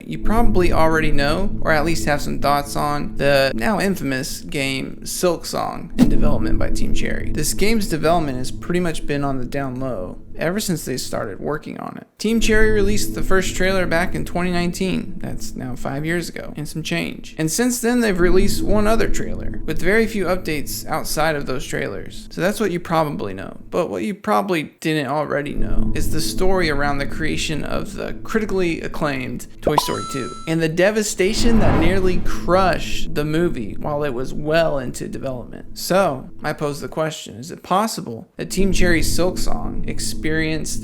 you probably already know, or at least have some thoughts on, the now infamous game Silksong, in development by Team Cherry. This game's development has pretty much been on the down low ever since they started working on it. Team Cherry released the first trailer back in 2019, that's now 5 years ago, and some change. And since then they've released one other trailer, with very few updates outside of those trailers. So that's what you probably know. But what you probably didn't already know is the story around the creation of the critically acclaimed Toy Story 2, and the devastation that nearly crushed the movie while it was well into development. So I pose the question, is it possible that Team Cherry's Silksong experienced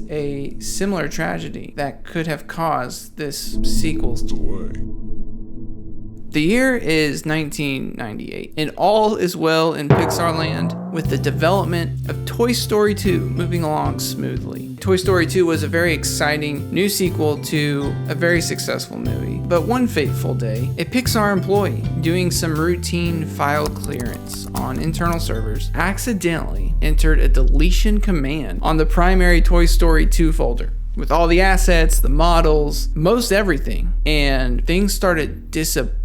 a similar tragedy that could have caused this sequel's delay? The year is 1998, and all is well in Pixar land with the development of Toy Story 2 moving along smoothly. Toy Story 2 was a very exciting new sequel to a very successful movie. But one fateful day, a Pixar employee doing some routine file clearance on internal servers accidentally entered a deletion command on the primary Toy Story 2 folder, with all the assets, the models, most everything, and things started disappearing.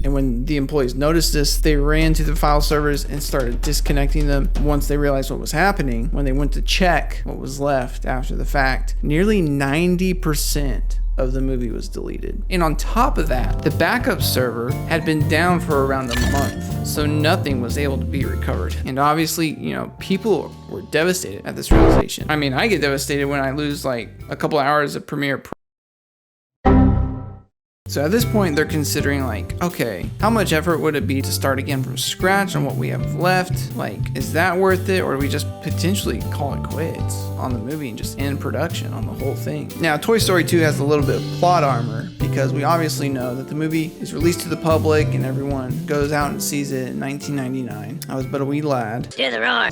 And when the employees noticed this, they ran to the file servers and started disconnecting them. Once they realized what was happening, when they went to check what was left after the fact, nearly 90% of the movie was deleted. And on top of that, the backup server had been down for around a month, so nothing was able to be recovered. And obviously, people were devastated at this realization. I mean, I get devastated when I lose like a couple hours of Premiere Pro. So at this point, they're considering like, okay, how much effort would it be to start again from scratch on what we have left? Like, is that worth it? Or do we just potentially call it quits on the movie and just end production on the whole thing? Now, Toy Story 2 has a little bit of plot armor because we obviously know that the movie is released to the public and everyone goes out and sees it in 1999. I was but a wee lad.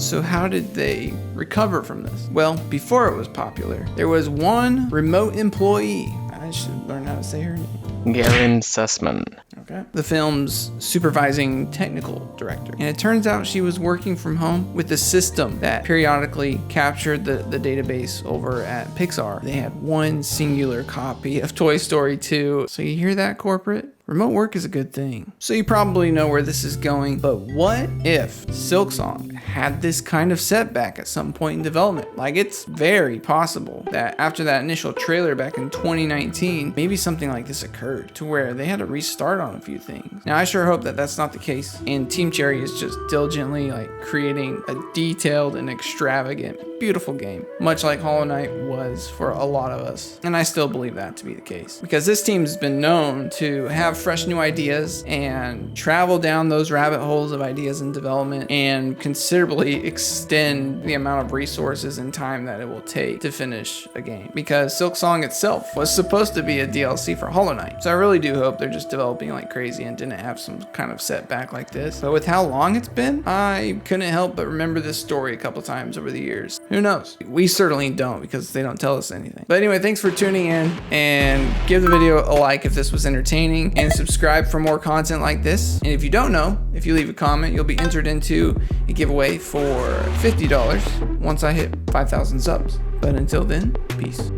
So how did they recover from this? Well, before it was popular, there was one remote employee. I should learn how to say her name. Garen Sussman. Okay. The film's supervising technical director. And it turns out she was working from home with a system that periodically captured the database over at Pixar. They had one singular copy of Toy Story 2. So you hear that, corporate? Remote work is a good thing. So you probably know where this is going, but what if Silksong had this kind of setback at some point in development? Like, it's very possible that after that initial trailer back in 2019, maybe something like this occurred to where they had to restart on a few things. Now, I sure hope that that's not the case, and Team Cherry is just diligently creating a detailed and extravagant, beautiful game, much like Hollow Knight was for a lot of us. And I still believe that to be the case, because this team's been known to have fresh new ideas and travel down those rabbit holes of ideas and development and considerably extend the amount of resources and time that it will take to finish a game, because Silksong itself was supposed to be a DLC for Hollow Knight. So I really do hope they're just developing like crazy and didn't have some kind of setback like this. But with how long it's been, I couldn't help but remember this story a couple times over the years. Who knows? We certainly don't, because they don't tell us anything. But anyway, thanks for tuning in, and give the video a like if this was entertaining, and subscribe for more content like this. And if you don't know, if you leave a comment, you'll be entered into a giveaway for $50 once I hit 5,000 subs. But until then, peace.